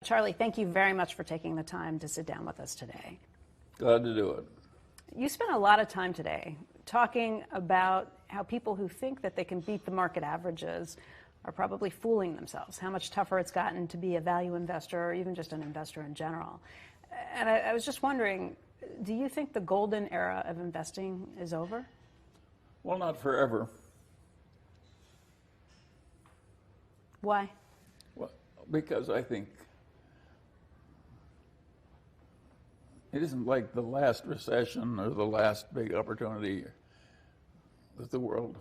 Charlie, thank you very much for taking the time to sit down with us today. Glad to do it. You spent a lot of time today talking about how people who think that they can beat the market averages are probably fooling themselves, how much tougher it's gotten to be a value investor or even just an investor in general. And I was just wondering, do you think the golden era of investing is over? Well, not forever. Why? Well, because I think it isn't like the last recession or the last big opportunity that the world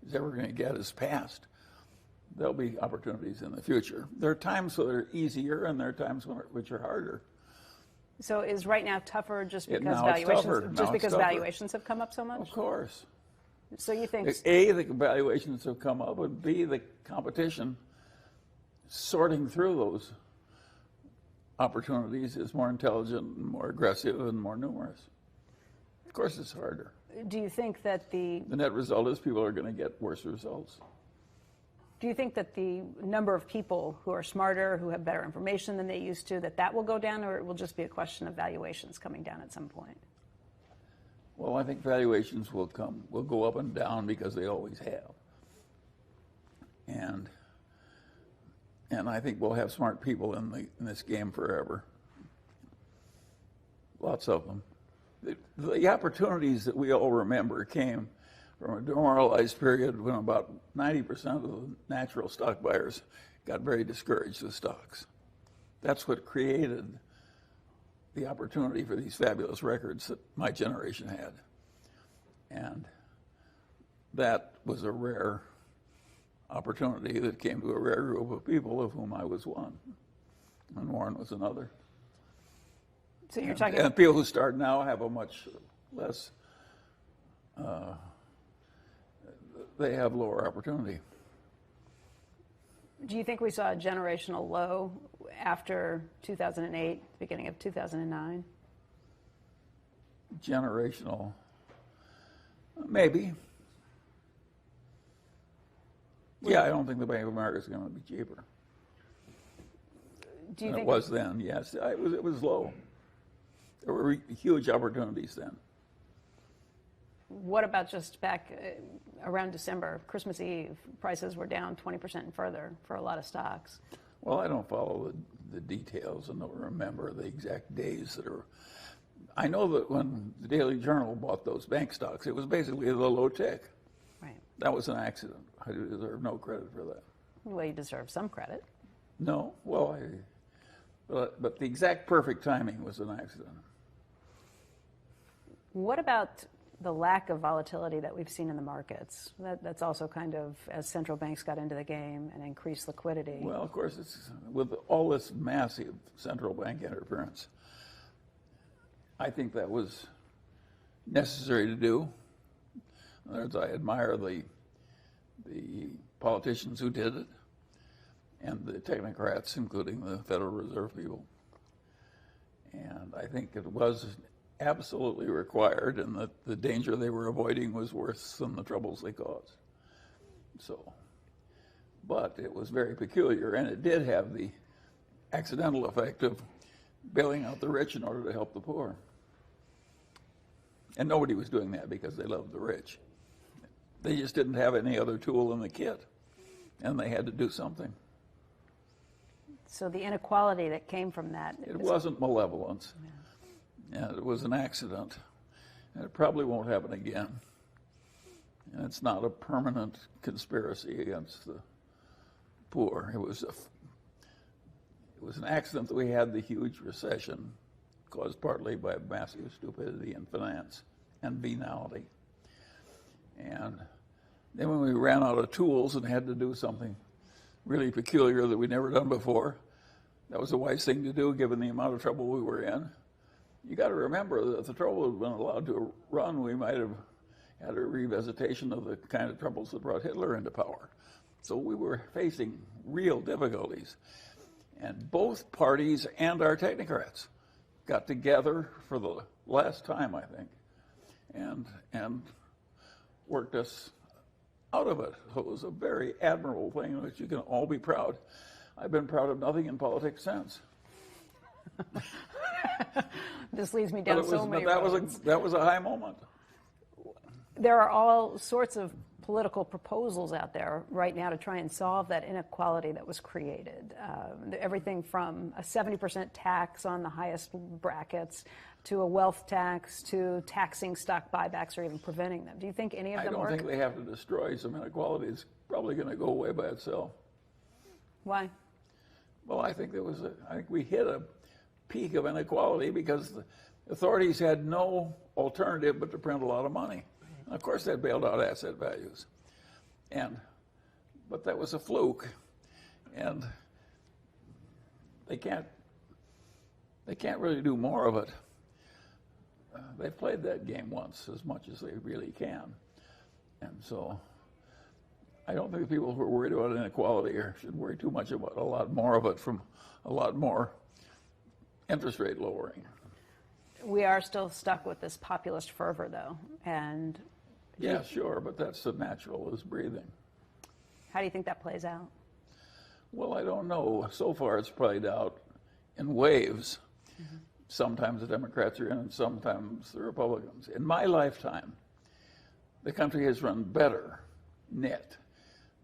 is ever going to get is past. There'll be opportunities in the future. There are times that are easier and there are times which are harder. So is right now tougher just because valuations have come up so much? Of course. So you think A, the valuations have come up, and B, the competition sorting through those opportunities is more intelligent and more aggressive and more numerous. Of course it's harder. Do you think that the net result is people are going to get worse results? Do you think that the number of people who are smarter, who have better information than they used to, that will go down, or it will just be a question of valuations coming down at some point? Well, I think valuations will go up and down because they always have. And I think we'll have smart people in this game forever. Lots of them. The opportunities that we all remember came from a demoralized period when about 90% of the natural stock buyers got very discouraged with stocks. That's what created the opportunity for these fabulous records that my generation had. And that was a rare opportunity that came to a rare group of people, of whom I was one, and Warren was another. So you're talking... And people who start now have a much less... they have lower opportunity. Do you think we saw a generational low after 2008, beginning of 2009? Generational? Maybe. Yeah, I don't think the Bank of America is going to be cheaper. Do you think it was then? Yes, it was low. There were huge opportunities then. What about just back around December, Christmas Eve, prices were down 20% and further for a lot of stocks? Well, I don't follow the details and don't remember the exact days that are. I know that when the Daily Journal bought those bank stocks, it was basically the low tick. Right. That was an accident. I deserve no credit for that. Well, you deserve some credit. No, well, but the exact perfect timing was an accident. What about the lack of volatility that we've seen in the markets? That's also kind of, as central banks got into the game and increased liquidity. Well, of course, it's with all this massive central bank interference. I think that was necessary to do. In other words, I admire the politicians who did it and the technocrats, including the Federal Reserve people. And I think it was absolutely required, and that the danger they were avoiding was worse than the troubles they caused. So, but it was very peculiar, and it did have the accidental effect of bailing out the rich in order to help the poor. And nobody was doing that because they loved the rich. They just didn't have any other tool in the kit, and they had to do something. So the inequality that came from that... It wasn't malevolence. Yeah. And it was an accident, and it probably won't happen again. And it's not a permanent conspiracy against the poor. It was an accident that we had the huge recession, caused partly by massive stupidity in finance and venality. And then when we ran out of tools and had to do something really peculiar that we'd never done before, that was a wise thing to do given the amount of trouble we were in. You got to remember that if the trouble had been allowed to run, we might have had a revisitation of the kind of troubles that brought Hitler into power. So we were facing real difficulties. And both parties and our technocrats got together for the last time, I think, and worked us out of it. So it was a very admirable thing in which you can all be proud. I've been proud of nothing in politics since. This leads me down so many but roads. that was a high moment. There are all sorts of political proposals out there right now to try and solve that inequality that was created. Everything from a 70% tax on the highest brackets to a wealth tax to taxing stock buybacks or even preventing them. Do you think any of them work? I don't think they have to destroy some inequality. It's probably going to go away by itself. Why? Well, I think we hit a peak of inequality because the authorities had no alternative but to print a lot of money. And of course, that bailed out asset values. But that was a fluke. And they can't really do more of it. They've played that game once as much as they really can. And so I don't think people who are worried about inequality should worry too much about a lot more of it from a lot more interest rate lowering. We are still stuck with this populist fervor, though. And yeah, sure, but that's the natural as breathing. How do you think that plays out? Well, I don't know. So far, it's played out in waves. Mm-hmm. Sometimes the Democrats are in and sometimes the Republicans. In my lifetime, the country has run better net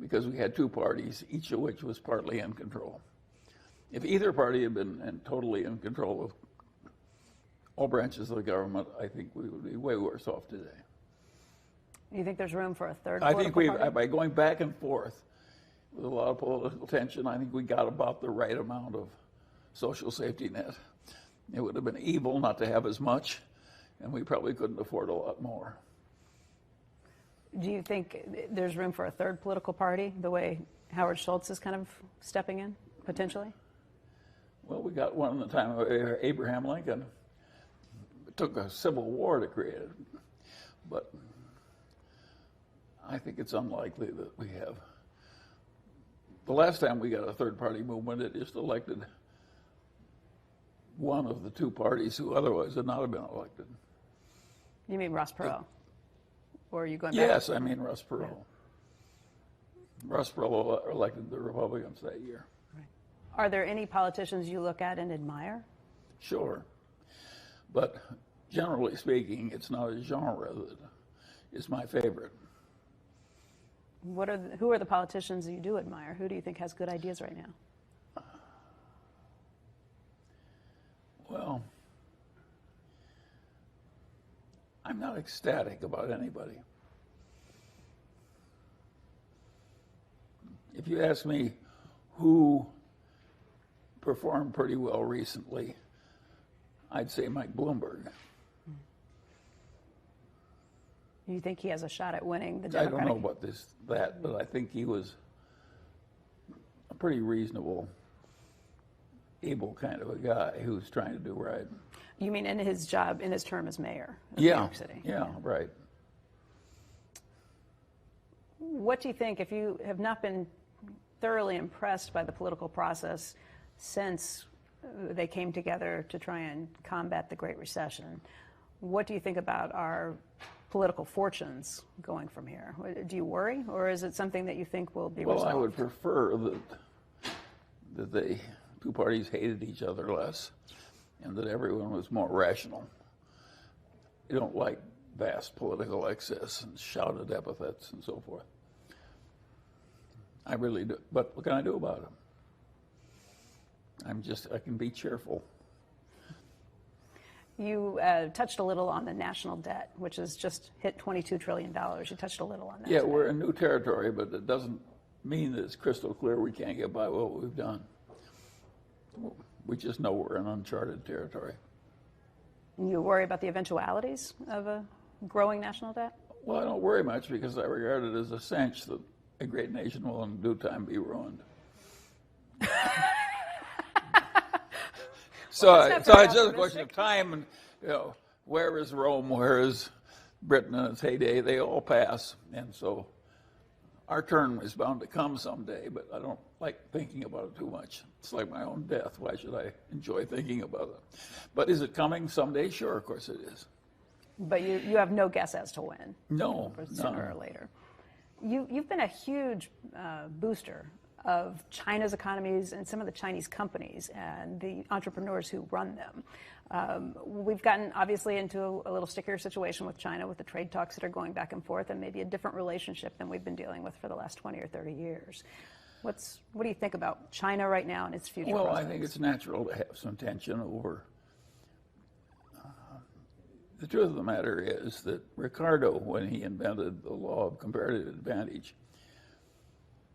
because we had two parties, each of which was partly in control. If either party had been totally in control of all branches of the government, I think we would be way worse off today. You think there's room for a third I political think party? by going back and forth with a lot of political tension, I think we got about the right amount of social safety net. It would have been evil not to have as much, and we probably couldn't afford a lot more. Do you think there's room for a third political party, the way Howard Schultz is kind of stepping in, potentially? Well, we got one in the time of Abraham Lincoln. It took a civil war to create it, but I think it's unlikely that we have. The last time we got a third party movement, it just elected one of the two parties who otherwise would not have been elected. You mean Ross Perot? Or are you going back? Yes, I mean Ross Perot. Yeah. Ross Perot elected the Republicans that year. Right. Are there any politicians you look at and admire? Sure. But generally speaking, it's not a genre that is my favorite. Who are the politicians you do admire? Who do you think has good ideas right now? Well, I'm not ecstatic about anybody. If you ask me who performed pretty well recently, I'd say Mike Bloomberg. You think he has a shot at winning the Democratic? I don't know about that, but I think he was a pretty reasonable, able kind of a guy who's trying to do right. You mean in his term as mayor of New York City? Yeah, right. What do you think, if you have not been thoroughly impressed by the political process since they came together to try and combat the Great Recession, what do you think about our political fortunes going from here? Do you worry, or is it something that you think will be resolved? Well, I would prefer that the two parties hated each other less and that everyone was more rational. I don't like vast political excess and shouted epithets and so forth. I really do. But what can I do about it? I can be cheerful. You touched a little on the national debt, which has just hit $22 trillion. You touched a little on that. Yeah, we're in new territory, but it doesn't mean that it's crystal clear we can't get by what we've done. We just know we're in uncharted territory. You worry about the eventualities of a growing national debt? Well, I don't worry much because I regard it as a cinch that a great nation will in due time be ruined. So it's just a question of time, and where is Rome, where is Britain in its heyday? They all pass, and so our turn is bound to come someday. But I don't like thinking about it too much. It's like my own death. Why should I enjoy thinking about it? But is it coming someday? Sure, of course it is. But you have no guess as to when? No, sooner or later. You've been a huge booster of China's economies and some of the Chinese companies and the entrepreneurs who run them. We've gotten obviously into a little stickier situation with China with the trade talks that are going back and forth, and maybe a different relationship than we've been dealing with for the last 20 or 30 years. What do you think about China right now and its future Well, prospects? I think it's natural to have some tension over. The truth of the matter is that Ricardo, when he invented the law of comparative advantage,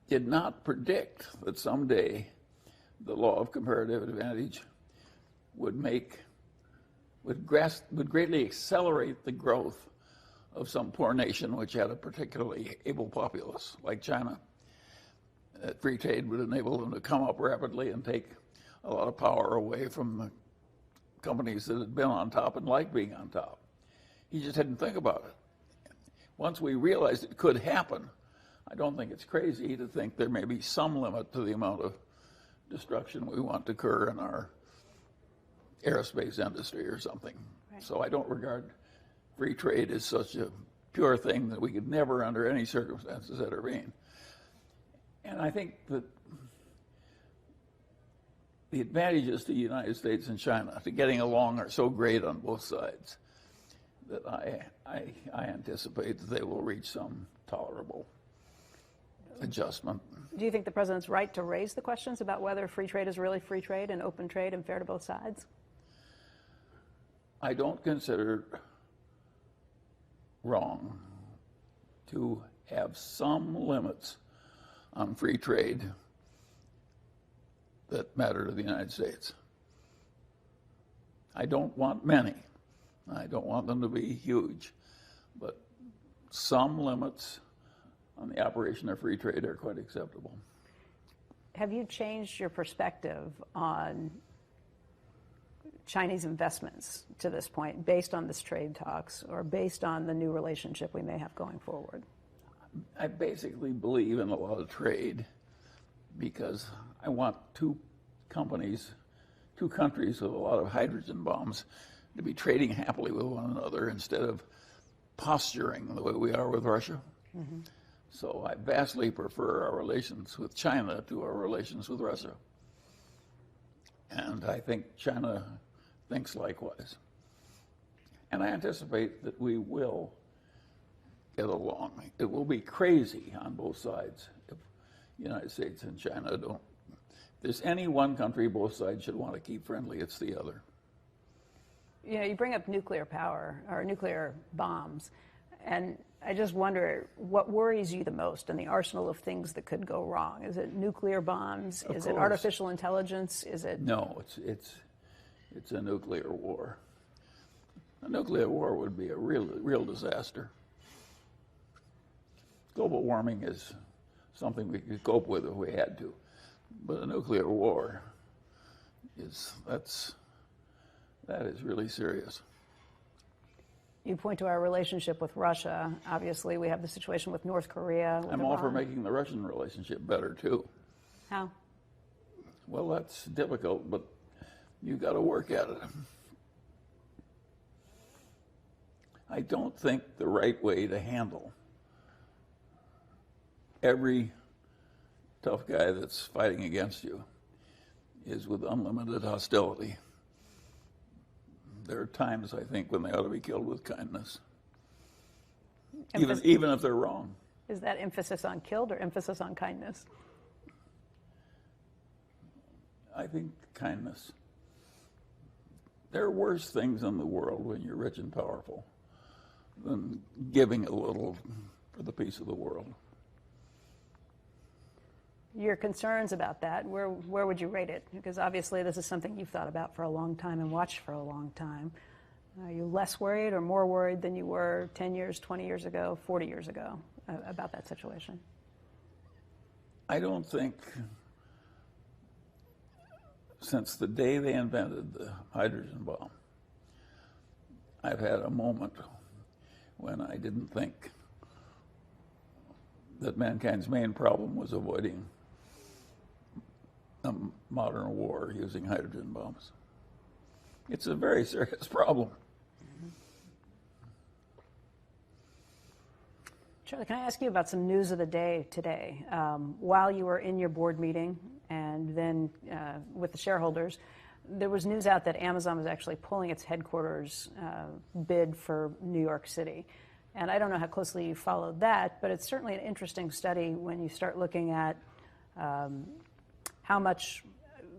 did not predict that someday the law of comparative advantage would greatly accelerate the growth of some poor nation which had a particularly able populace, like China. That free trade would enable them to come up rapidly and take a lot of power away from the companies that had been on top and liked being on top. He just didn't think about it. Once we realized it could happen, I don't think it's crazy to think there may be some limit to the amount of destruction we want to occur in our aerospace industry or something. Right. So I don't regard free trade as such a pure thing that we could never, under any circumstances, intervene. And I think that the advantages to the United States and China to getting along are so great on both sides that I anticipate that they will reach some tolerable adjustment. Do you think the president's right to raise the questions about whether free trade is really free trade and open trade and fair to both sides? I don't consider wrong to have some limits on free trade that matter to the United States. I don't want many. I don't want them to be huge, but some limits on the operation of free trade are quite acceptable. Have you changed your perspective on Chinese investments to this point based on this trade talks or based on the new relationship we may have going forward? I basically believe in a lot of trade because I want two countries with a lot of hydrogen bombs to be trading happily with one another instead of posturing the way we are with Russia. Mm-hmm. So I vastly prefer our relations with China to our relations with Russia. And I think China thinks likewise. And I anticipate that we will get along. It will be crazy on both sides if the United States and China don't. If there's any one country both sides should want to keep friendly, it's the other. You know, you bring up nuclear power or nuclear bombs, and I just wonder what worries you the most in the arsenal of things that could go wrong. Is it nuclear bombs? Is it artificial intelligence? Is it? No, it's a nuclear war. A nuclear war would be a real disaster. Global warming is something we could cope with if we had to, but a nuclear war that is really serious. You point to our relationship with Russia. Obviously, we have the situation with North Korea. I'm all for making the Russian relationship better, too. How? Well, that's difficult, but you've got to work at it. I don't think the right way to handle every tough guy that's fighting against you is with unlimited hostility. There are times, I think, when they ought to be killed with kindness, even if they're wrong. Is that emphasis on killed or emphasis on kindness? I think kindness. There are worse things in the world when you're rich and powerful than giving a little for the peace of the world. Your concerns about that, where would you rate it? Because obviously this is something you've thought about for a long time and watched for a long time. Are you less worried or more worried than you were 10 years, 20 years ago, 40 years ago about that situation? I don't think since the day they invented the hydrogen bomb, I've had a moment when I didn't think that mankind's main problem was avoiding a modern war using hydrogen bombs. It's a very serious problem. Charlie, can I ask you about some news of the day today? While you were in your board meeting and then with the shareholders, there was news out that Amazon was actually pulling its headquarters bid for New York City. And I don't know how closely you followed that, but it's certainly an interesting study when you start looking at how much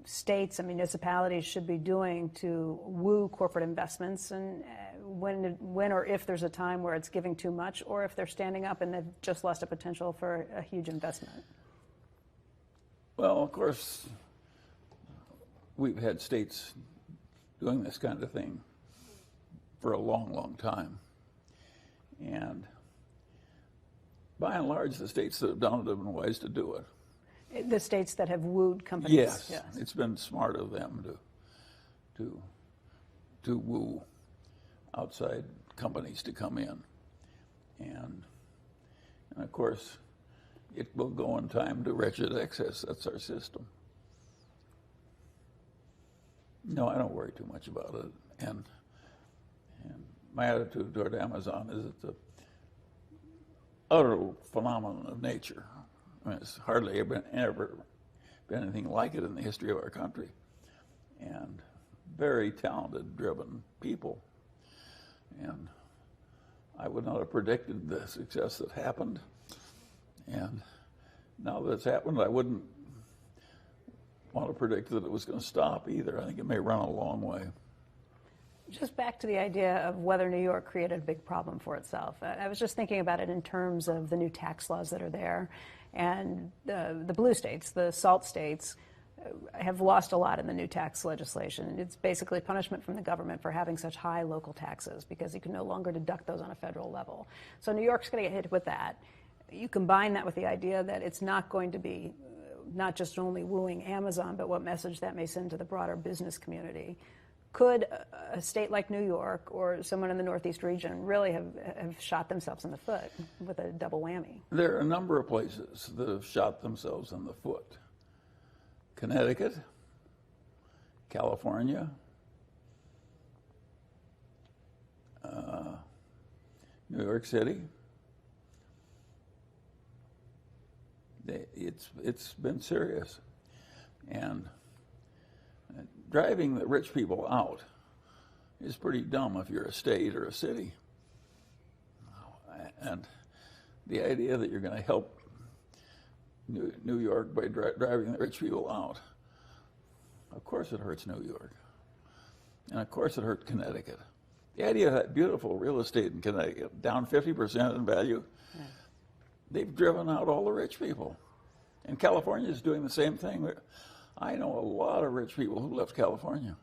states and municipalities should be doing to woo corporate investments, and when or if there's a time where it's giving too much, or if they're standing up and they've just lost a potential for a huge investment. Well, of course, we've had states doing this kind of thing for a long, long time. And by and large, the states that have done it have been wise to do it. The states that have wooed companies. Yes. It's been smart of them to woo outside companies to come in. And of course, it will go in time to wretched excess. That's our system. No, I don't worry too much about it. And my attitude toward Amazon is it's an utter phenomenon of nature. I mean, it's hardly ever been anything like it in the history of our country. And very talented, driven people. And I would not have predicted the success that happened. And now that it's happened, I wouldn't want to predict that it was going to stop either. I think it may run a long way. Just back to the idea of whether New York created a big problem for itself. I was just thinking about it in terms of the new tax laws that are there. And the blue states, the SALT states, have lost a lot in the new tax legislation. It's basically punishment from the government for having such high local taxes because you can no longer deduct those on a federal level. So New York's going to get hit with that. You combine that with the idea that it's not going to be not just only wooing Amazon, but what message that may send to the broader business community. Could a state like New York or someone in the Northeast region really have shot themselves in the foot with a double whammy? There are a number of places that have shot themselves in the foot. Connecticut, California, New York City. It's been serious. And driving the rich people out is pretty dumb if you're a state or a city. And the idea that you're going to help New York by driving the rich people out, of course it hurts New York. And of course it hurt Connecticut. The idea of that beautiful real estate in Connecticut, down 50% in value, they've driven out all the rich people. And California is doing the same thing. I know a lot of rich people who left California.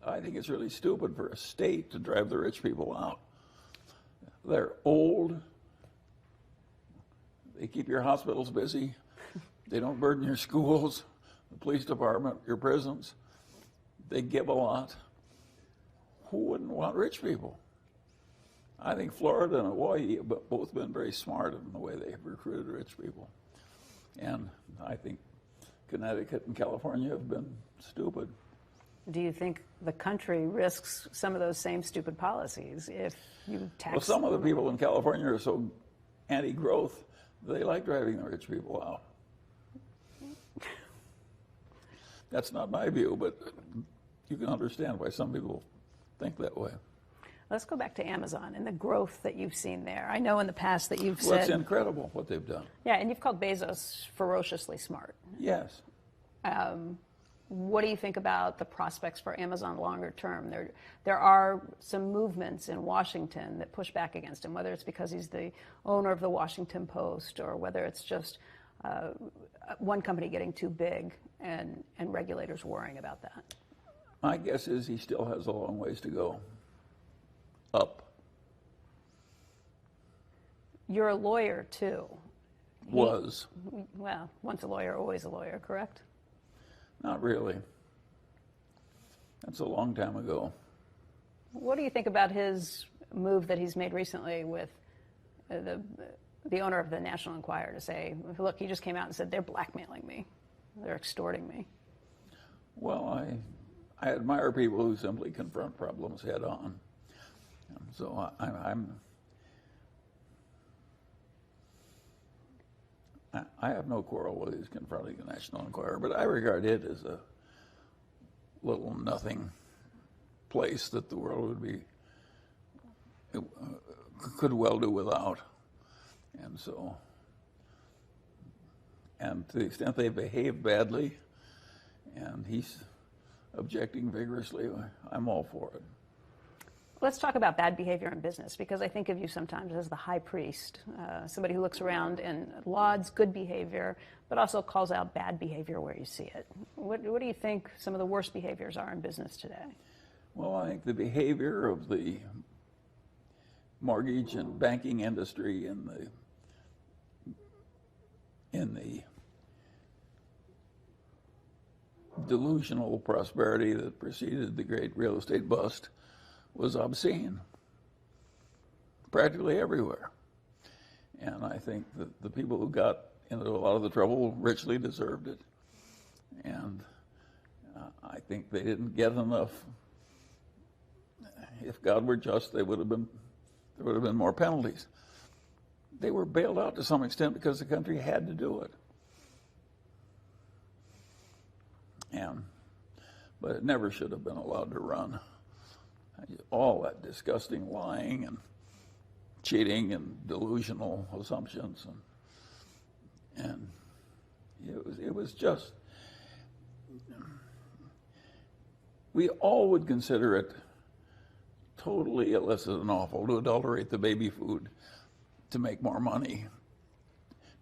I think it's really stupid for a state to drive the rich people out. They're old. They keep your hospitals busy. They don't burden your schools, the police department, your prisons. They give a lot. Who wouldn't want rich people? I think Florida and Hawaii have both been very smart in the way they've recruited rich people. And I think Connecticut and California have been stupid. Do you think the country risks some of those same stupid policies if you tax? Well, some of the people in California are so anti-growth, they like driving the rich people out. That's not my view, but you can understand why some people think that way. Let's go back to Amazon and the growth that you've seen there. I know in the past that you've Well, said... it's incredible what they've done. Yeah, and you've called Bezos ferociously smart. Yes. What do you think about the prospects for Amazon longer term? There are some movements in Washington that push back against him, whether it's because he's the owner of the Washington Post or whether it's just one company getting too big and regulators worrying about that. My guess is he still has a long ways to go. Up. You're a lawyer, too. Was. Well, once a lawyer, always a lawyer, correct? Not really. That's a long time ago. What do you think about his move that he's made recently with the owner of the National Enquirer to say, look, he just came out and said, they're blackmailing me. They're extorting me. Well, I admire people who simply confront problems head on. So I have no quarrel with his confronting the National Enquirer, but I regard it as a little nothing place that the world would be could well do without. And so, and to the extent they behave badly, and he's objecting vigorously, I'm all for it. Let's talk about bad behavior in business, because I think of you sometimes as the high priest, somebody who looks around and lauds good behavior, but also calls out bad behavior where you see it. What do you think some of the worst behaviors are in business today? Well, I think the behavior of the mortgage and banking industry in the delusional prosperity that preceded the great real estate bust was obscene, practically everywhere. And I think that the people who got into a lot of the trouble richly deserved it. And I think they didn't get enough. If God were just, there would have been more penalties. They were bailed out to some extent because the country had to do it. But it never should have been allowed to run. All that disgusting lying and cheating and delusional assumptions, and it was just, we all would consider it totally illicit and awful to adulterate the baby food to make more money,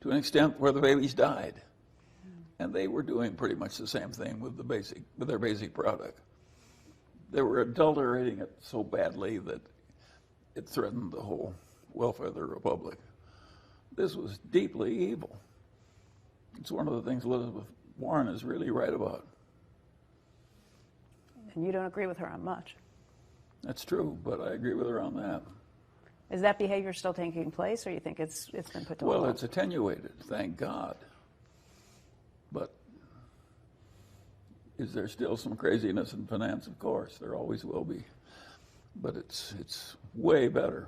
to an extent where the babies died. And they were doing pretty much the same thing with their basic product. They were adulterating it so badly that it threatened the whole welfare of the republic. This was deeply evil. It's one of the things Elizabeth Warren is really right about. And you don't agree with her on much. That's true, but I agree with her on that. Is that behavior still taking place, or you think it's been put to a Well, halt? it's attenuated, thank God. But is there still some craziness in finance? Of course, there always will be. But it's way better.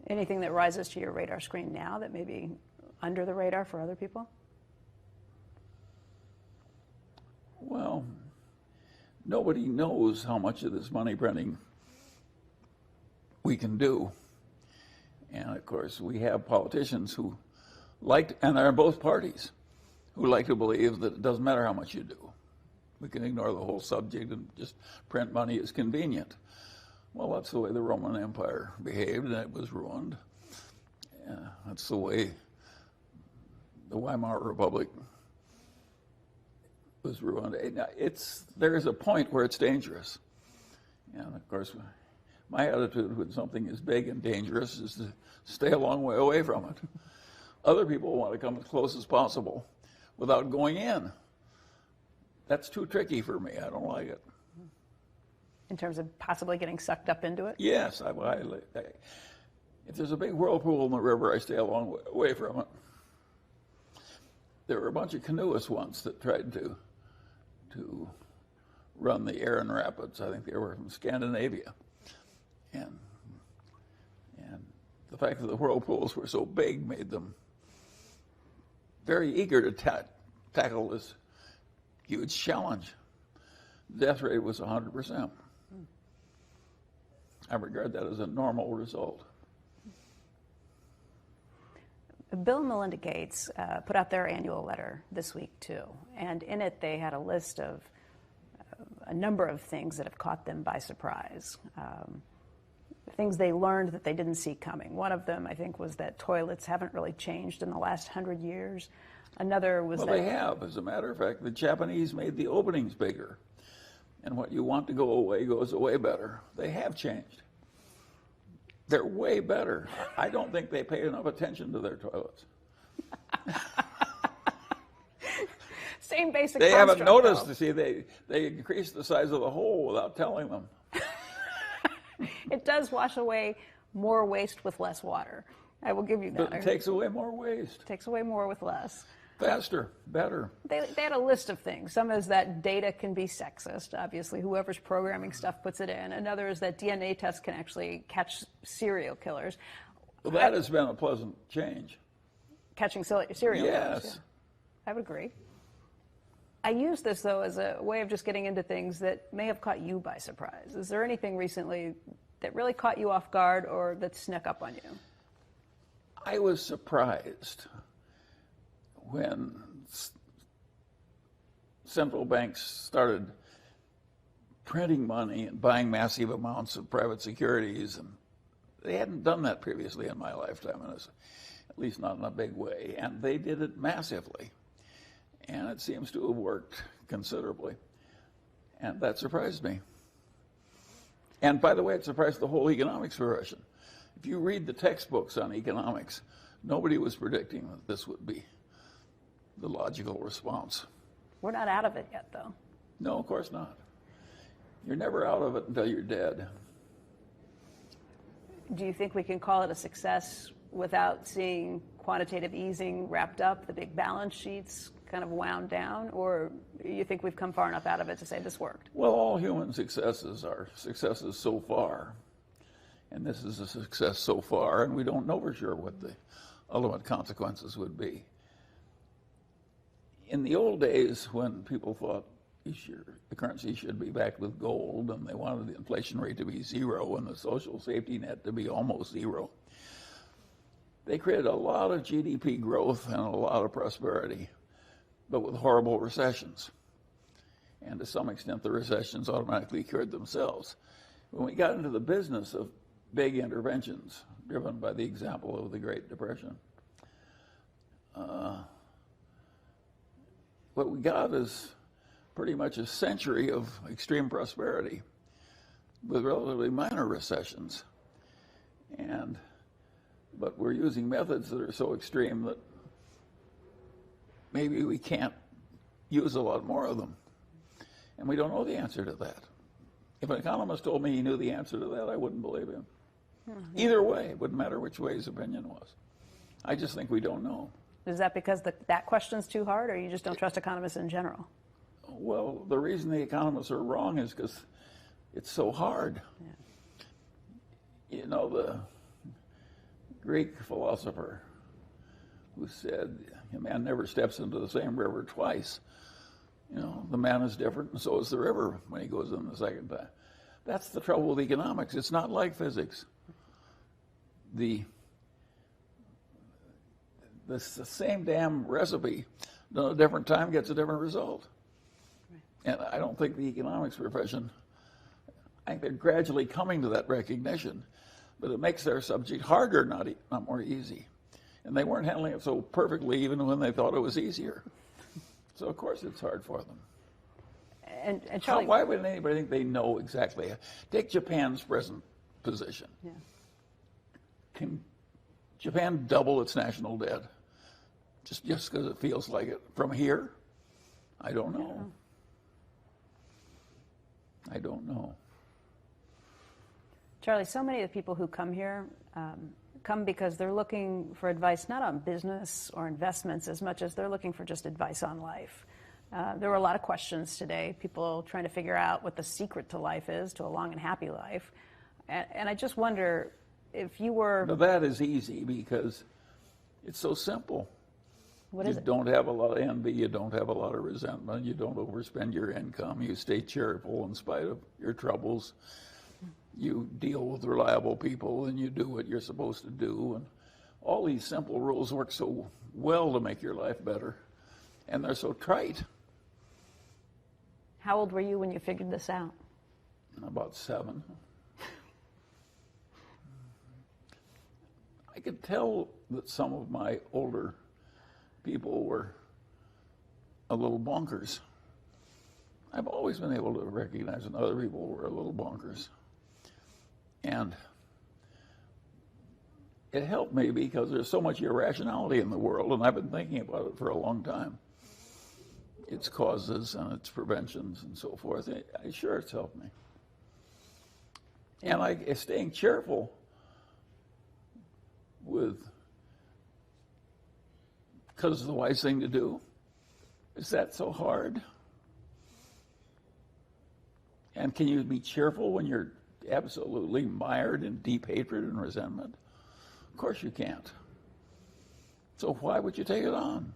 Anything that rises to your radar screen now that may be under the radar for other people? Well, nobody knows how much of this money printing we can do. And of course, we have politicians who and are in both parties, who like to believe that it doesn't matter how much you do. We can ignore the whole subject and just print money as convenient. Well, that's the way the Roman Empire behaved, and it was ruined. That's the way the Weimar Republic was ruined. There is a point where it's dangerous. And of course, my attitude when something is big and dangerous is to stay a long way away from it. Other people want to come as close as possible without going in. That's too tricky for me. I don't like it. In terms of possibly getting sucked up into it? Yes. If there's a big whirlpool in the river, I stay a long way away from it. There were a bunch of canoeists once that tried to run the Erin Rapids. I think they were from Scandinavia. And the fact that the whirlpools were so big made them very eager to tackle this huge challenge. The death rate was 100%. I regard that as a normal result. Bill and Melinda Gates put out their annual letter this week, too. And in it, they had a list of a number of things that have caught them by surprise. Things they learned that they didn't see coming. One of them, I think, was that toilets haven't really changed in the last 100 years. Another was Well, they have. As a matter of fact, the Japanese made the openings bigger. And what you want to go away goes away better. They have changed. They're way better. I don't think they pay enough attention to their toilets. Same basic They haven't construct, noticed, though. see, they increased the size of the hole without telling them. It does wash away more waste with less water. I will give you that. But it takes away more waste. Takes away more with less. Faster, better. They had a list of things. Some is that data can be sexist. Obviously, whoever's programming stuff puts it in. Another is that DNA tests can actually catch serial killers. Well, that has been a pleasant change. catching serial killers. Yes. Yeah. I would agree. I use this, though, as a way of just getting into things that may have caught you by surprise. Is there anything recently that really caught you off guard or that snuck up on you? I was surprised when central banks started printing money and buying massive amounts of private securities, and they hadn't done that previously in my lifetime, at least not in a big way, and they did it massively. And it seems to have worked considerably. And that surprised me. And by the way, it surprised the whole economics profession. If you read the textbooks on economics, nobody was predicting that this would be the logical response. We're not out of it yet, though. No, of course not. You're never out of it until you're dead. Do you think we can call it a success without seeing quantitative easing wrapped up, the big balance sheets kind of wound down, or you think we've come far enough out of it to say this worked? Well, all human successes are successes so far, and this is a success so far, and we don't know for sure what the ultimate consequences would be. In the old days, when people thought the currency should be backed with gold, and they wanted the inflation rate to be zero and the social safety net to be almost zero, they created a lot of GDP growth and a lot of prosperity, but with horrible recessions. And to some extent, the recessions automatically cured themselves. When we got into the business of big interventions, driven by the example of the Great Depression, what we got is pretty much a century of extreme prosperity with relatively minor recessions. But we're using methods that are so extreme that maybe we can't use a lot more of them. And we don't know the answer to that. If an economist told me he knew the answer to that, I wouldn't believe him. Mm-hmm. Either way, it wouldn't matter which way his opinion was. I just think we don't know. Is that because that question's too hard, or you just don't trust economists in general? Well, the reason the economists are wrong is because it's so hard. Yeah. You know, the Greek philosopher who said, a man never steps into the same river twice. You know, the man is different, and so is the river when he goes in the second time. That's the trouble with economics. It's not like physics. The same damn recipe, at a different time, gets a different result. And I don't think the economics profession, I think they're gradually coming to that recognition, but it makes their subject harder, not more easy. And they weren't handling it so perfectly even when they thought it was easier. So of course it's hard for them. And Charlie, why would anybody think they know exactly? Take Japan's present position. Yeah. Can Japan double its national debt just because it feels like it from here? I don't know. I don't know. Charlie, so many of the people who come here come because they're looking for advice not on business or investments as much as they're looking for just advice on life. There were a lot of questions today, people trying to figure out what the secret to life is, to a long and happy life. And I just wonder if you were... Now that is easy because it's so simple. What is it? You don't have a lot of envy, you don't have a lot of resentment, you don't overspend your income, you stay cheerful in spite of your troubles. You deal with reliable people and you do what you're supposed to do. And all these simple rules work so well to make your life better. And they're so trite. How old were you when you figured this out? About 7. I could tell that some of my older people were a little bonkers. I've always been able to recognize when other people were a little bonkers. And it helped me because there's so much irrationality in the world, and I've been thinking about it for a long time. Its causes and its preventions and so forth. Sure, it's helped me. And staying cheerful because it's the wise thing to do. Is that so hard? And can you be cheerful when you're absolutely mired in deep hatred and resentment? Of course you can't. So why would you take it on?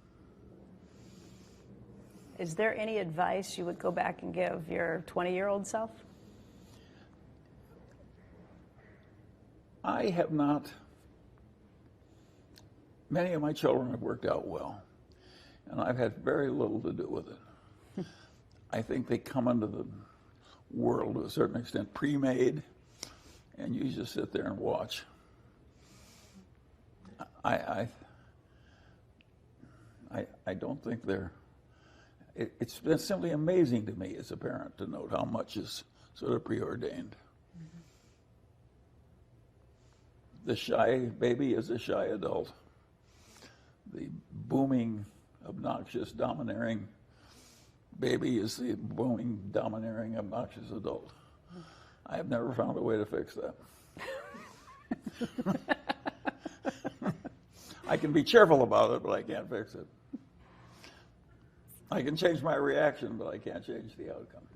Is there any advice you would go back and give your 20-year-old self? I have not. Many of my children have worked out well, and I've had very little to do with it. I think they come into the world to a certain extent pre-made, and you just sit there and watch. I don't think they're. It's been simply amazing to me as a parent to note how much is sort of preordained. The shy baby is a shy adult. The booming, obnoxious, domineering baby is the booming, domineering, obnoxious adult. I have never found a way to fix that. I can be cheerful about it, but I can't fix it. I can change my reaction, but I can't change the outcome.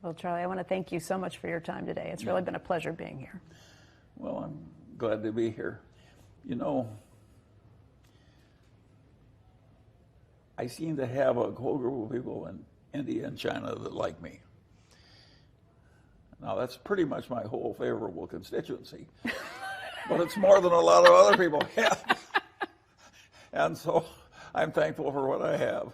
Well, Charlie, I want to thank you so much for your time today. It's really been a pleasure being here. Well, I'm glad to be here. You know, I seem to have a whole group of people in India and China that like me. Now, that's pretty much my whole favorable constituency. But it's more than a lot of other people have. And so I'm thankful for what I have.